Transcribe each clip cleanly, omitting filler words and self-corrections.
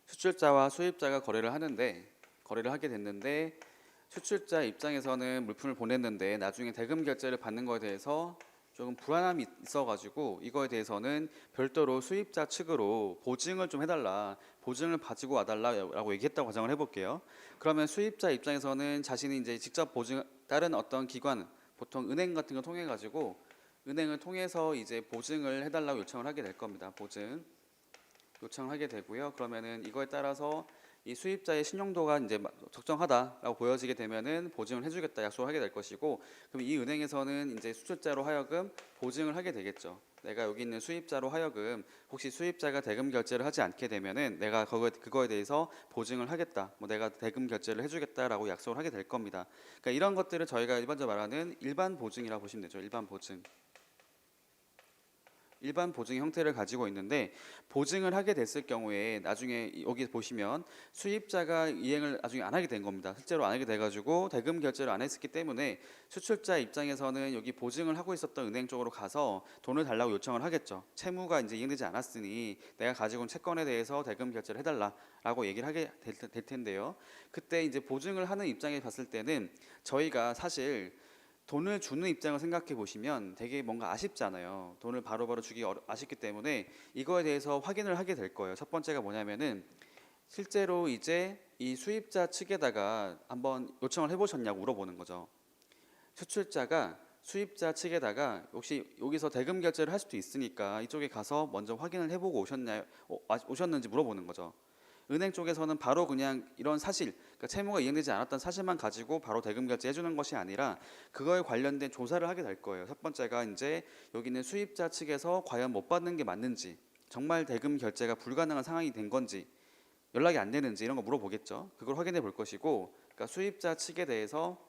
수출자와 수입자가 거래를 하게 됐는데, 수출자 입장에서는 물품을 보냈는데 나중에 대금 결제를 받는 거에 대해서 조금 불안함이 있어가지고, 이거에 대해서는 별도로 수입자 측으로 보증을 좀 해달라, 보증을 가지고 와달라라고 얘기했다고 가정을 해볼게요. 그러면 수입자 입장에서는 자신이 이제 직접 다른 어떤 기관, 보통 은행 같은 거 통해 가지고 은행을 통해서 이제 보증을 해달라고 요청을 하게 될 겁니다. 보증 요청을 하게 되고요. 그러면은 이거에 따라서 이 수입자의 신용도가 이제 적정하다라고 보여지게 되면은 보증을 해주겠다 약속을 하게 될 것이고, 그럼 이 은행에서는 이제 수출자로 하여금 보증을 하게 되겠죠. 내가 여기 있는 수입자로 하여금 혹시 수입자가 대금 결제를 하지 않게 되면은 내가 그거에 대해서 보증을 하겠다, 뭐 내가 대금 결제를 해주겠다라고 약속을 하게 될 겁니다. 그러니까 이런 것들을 저희가 일반적으로 말하는 일반 보증이라고 보시면 되죠. 일반 보증. 일반 보증의 형태를 가지고 있는데, 보증을 하게 됐을 경우에 나중에 여기 보시면 수입자가 이행을 나중에 안 하게 된 겁니다. 실제로 안 하게 돼가지고 대금 결제를 안 했기 때문에 수출자 입장에서는 여기 보증을 하고 있었던 은행 쪽으로 가서 돈을 달라고 요청을 하겠죠. 채무가 이제 이행되지 않았으니 내가 가지고 온 채권에 대해서 대금 결제를 해달라라고 얘기를 하게 될 텐데요. 그때 이제 보증을 하는 입장에 봤을 때는 저희가 사실 돈을 주는 입장을 생각해 보시면 되게 뭔가 아쉽잖아요. 돈을 바로바로 주기 아쉽기 때문에 이거에 대해서 확인을 하게 될 거예요. 첫 번째가 뭐냐면은 실제로 이제 이 수입자 측에다가 한번 요청을 해보셨냐고 물어보는 거죠. 수출자가 수입자 측에다가 혹시 여기서 대금 결제를 할 수도 있으니까 이쪽에 가서 먼저 확인을 해보고 오셨는지 물어보는 거죠. 은행 쪽에서는 바로 그냥 이런 사실, 그러니까 채무가 이행되지 않았던 사실만 가지고 바로 대금 결제해 주는 것이 아니라 그거에 관련된 조사를 하게 될 거예요. 첫 번째가 이제 여기는 수입자 측에서 과연 못 받는 게 맞는지, 정말 대금 결제가 불가능한 상황이 된 건지, 연락이 안 되는지 이런 거 물어보겠죠. 그걸 확인해 볼 것이고, 그러니까 수입자 측에 대해서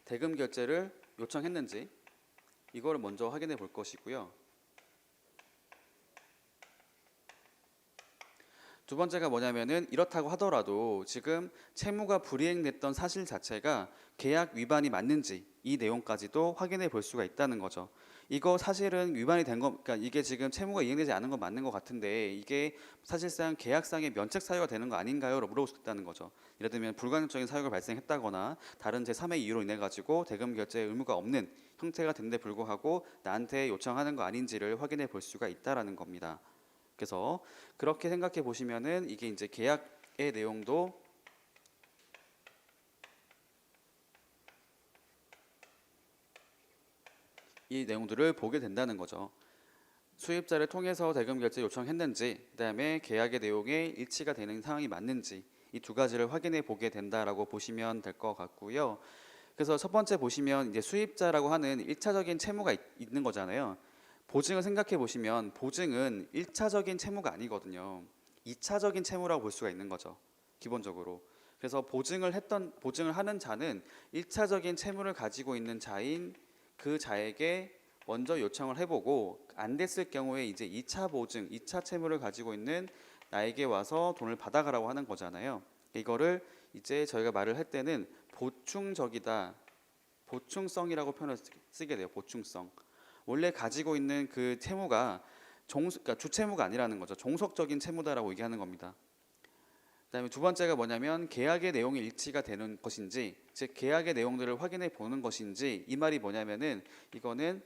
대금 결제를 요청했는지 이거를 먼저 확인해 볼 것이고요. 두 번째가 뭐냐면은 이렇다고 하더라도 지금 채무가 불이행됐던 사실 자체가 계약 위반이 맞는지 이 내용까지도 확인해 볼 수가 있다는 거죠. 이거 사실은 위반이 된 거, 그러니까 이게 지금 채무가 이행되지 않은 건 맞는 것 같은데 이게 사실상 계약상의 면책 사유가 되는 거 아닌가요?로 물어볼 수 있다는 거죠. 예를 들면 불가능적인 사유가 발생했다거나 다른 제3의 이유로 인해 가지고 대금 결제 의무가 없는 형태가 된데 불구하고 나한테 요청하는 거 아닌지를 확인해 볼 수가 있다라는 겁니다. 그래서 그렇게 생각해 보시면은 이게 이제 계약의 내용도 이 내용들을 보게 된다는 거죠. 수입자를 통해서 대금 결제 요청했는지, 그다음에 계약의 내용에 일치가 되는 상황이 맞는지 이 두 가지를 확인해 보게 된다라고 보시면 될 것 같고요. 그래서 첫 번째 보시면 이제 수입자라고 하는 1차적인 채무가 있는 거잖아요. 보증을 생각해 보시면 보증은 1차적인 채무가 아니거든요. 2차적인 채무라고 볼 수가 있는 거죠. 기본적으로. 그래서 보증을 하는 자는 1차적인 채무를 가지고 있는 자인 그 자에게 먼저 요청을 해보고 안 됐을 경우에 이제 2차 보증, 2차 채무를 가지고 있는 나에게 와서 돈을 받아가라고 하는 거잖아요. 이거를 이제 저희가 말을 할 때는 보충적이다, 보충성이라고 표현을 쓰게 돼요. 보충성. 원래 가지고 있는 그 채무가 그러니까 주채무가 아니라는 거죠. 종속적인 채무다라고 얘기하는 겁니다. 그다음에 두 번째가 뭐냐면 계약의 내용이 일치가 되는 것인지, 즉 계약의 내용들을 확인해 보는 것인지, 이 말이 뭐냐면은 이거는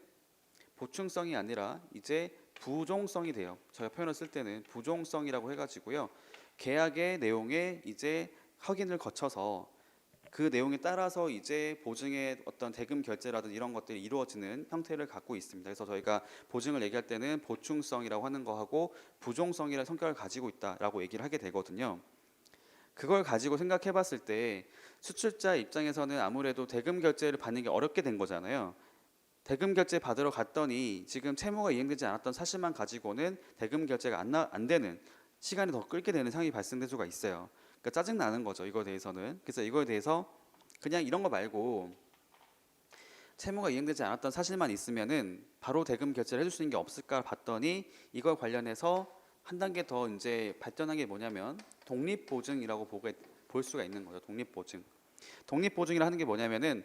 보충성이 아니라 이제 부종성이 돼요. 저희가 표현을 쓸 때는 부종성이라고 해가지고요. 계약의 내용에 이제 확인을 거쳐서 그 내용에 따라서 이제 보증의 어떤 대금 결제라든지 이런 것들이 이루어지는 형태를 갖고 있습니다. 그래서 저희가 보증을 얘기할 때는 보충성이라고 하는 거하고 부종성이라는 성격을 가지고 있다라고 얘기를 하게 되거든요. 그걸 가지고 생각해 봤을 때 수출자 입장에서는 아무래도 대금 결제를 받는 게 어렵게 된 거잖아요. 대금 결제 받으러 갔더니 지금 채무가 이행되지 않았던 사실만 가지고는 대금 결제가 안 되는, 시간이 더 끌게 되는 상황이 발생될 수가 있어요. 그러니까 짜증 나는 거죠. 이거에 대해서는. 그래서 이거에 대해서 그냥 이런 거 말고 채무가 이행되지 않았던 사실만 있으면은 바로 대금 결제를 해줄 수 있는 게 없을까 봤더니 이걸 관련해서 한 단계 더 이제 발전한 게 뭐냐면 독립보증이라고 볼 수가 있는 거죠. 독립보증. 독립보증이라 하는 게 뭐냐면은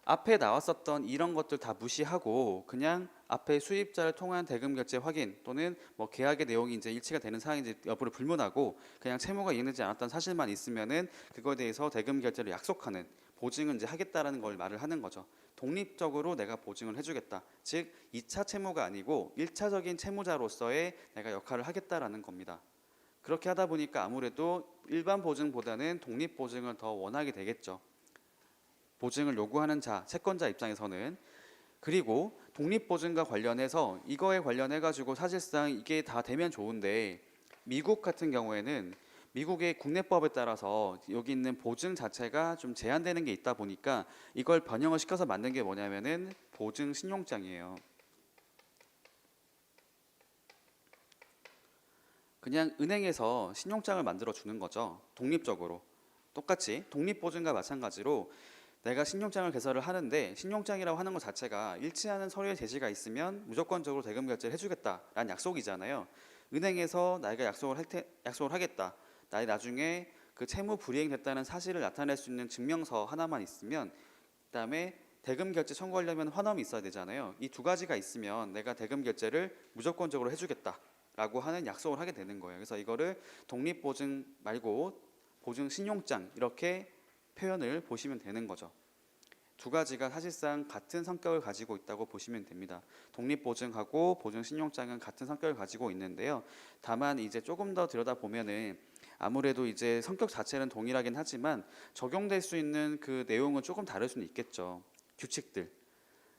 앞에 나왔었던 이런 것들 다 무시하고 그냥 앞에 수입자를 통한 대금 결제 확인 또는 뭐 계약의 내용이 이제 일치가 되는 사항인지 여부를 불문하고 그냥 채무가 이행되지 않았던 사실만 있으면은 그거에 대해서 대금 결제를 약속하는 보증을 이제 하겠다라는 걸 말을 하는 거죠. 독립적으로 내가 보증을 해주겠다. 즉 2차 채무가 아니고 1차적인 채무자로서의 내가 역할을 하겠다라는 겁니다. 그렇게 하다 보니까 아무래도 일반 보증보다는 독립 보증을 더 원하게 되겠죠. 보증을 요구하는 자, 채권자 입장에서는. 그리고 독립보증과 관련해서 이거에 관련해 가지고 사실상 이게 다 되면 좋은데 미국 같은 경우에는 미국의 국내법에 따라서 여기 있는 보증 자체가 좀 제한되는 게 있다 보니까 이걸 변형을 시켜서 만든 게 뭐냐면은 보증 신용장이에요. 그냥 은행에서 신용장을 만들어 주는 거죠. 독립적으로. 똑같이 독립보증과 마찬가지로 내가 신용장을 개설을 하는데 신용장이라고 하는 것 자체가 일치하는 서류의 제시가 있으면 무조건적으로 대금 결제를 해주겠다라는 약속이잖아요. 은행에서 나이가 약속을 하겠다. 나이 나중에 그 채무 불이행됐다는 사실을 나타낼 수 있는 증명서 하나만 있으면 그다음에 대금 결제 청구하려면 환원이 있어야 되잖아요. 이 두 가지가 있으면 내가 대금 결제를 무조건적으로 해주겠다라고 하는 약속을 하게 되는 거예요. 그래서 이거를 독립보증 말고 보증 신용장 이렇게 표현을 보시면 되는 거죠. 두 가지가 사실상 같은 성격을 가지고 있다고 보시면 됩니다. 독립보증하고 보증신용장은 같은 성격을 가지고 있는데요. 다만 이제 조금 더 들여다보면은 아무래도 이제 성격 자체는 동일하긴 하지만 적용될 수 있는 그 내용은 조금 다를 수는 있겠죠. 규칙들.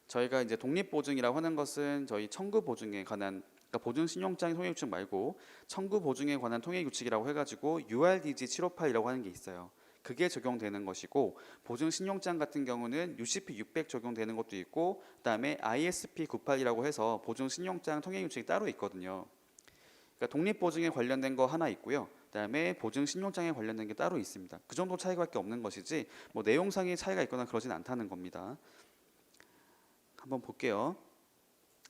저희가 이제 독립보증이라고 하는 것은 저희 청구보증에 관한 그러니까 보증신용장 통행규칙 말고 청구보증에 관한 통행규칙이라고 해가지고 URDG 758이라고 하는 게 있어요. 그게 적용되는 것이고 보증신용장 같은 경우는 UCP 600 적용되는 것도 있고 그다음에 ISP 98이라고 해서 보증신용장 통행규칙이 따로 있거든요. 그러니까 독립보증에 관련된 거 하나 있고요. 그다음에 보증신용장에 관련된 게 따로 있습니다. 그 정도 차이밖에 없는 것이지 뭐 내용상의 차이가 있거나 그러진 않다는 겁니다. 한번 볼게요.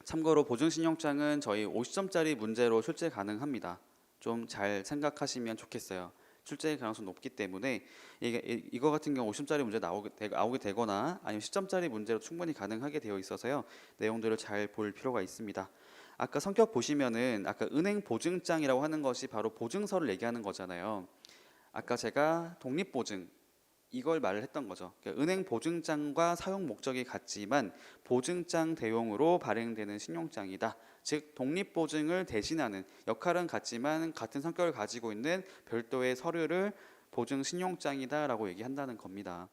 참고로 보증신용장은 저희 50점짜리 문제로 출제 가능합니다. 좀 잘 생각하시면 좋겠어요. 출제 가능성이 높기 때문에 이거 같은 경우 50점짜리 문제 나오게 되거나 아니면 10점짜리 문제로 충분히 가능하게 되어 있어서요. 내용들을 잘 볼 필요가 있습니다. 아까 성격 보시면은 아까 은행 보증장이라고 하는 것이 바로 보증서를 얘기하는 거잖아요. 아까 제가 독립보증 이걸 말을 했던 거죠. 그러니까 은행 보증장과 사용 목적이 같지만 보증장 대용으로 발행되는 신용장이다. 즉 독립보증을 대신하는 역할은 같지만 같은 성격을 가지고 있는 별도의 서류를 보증 신용장이다라고 얘기한다는 겁니다.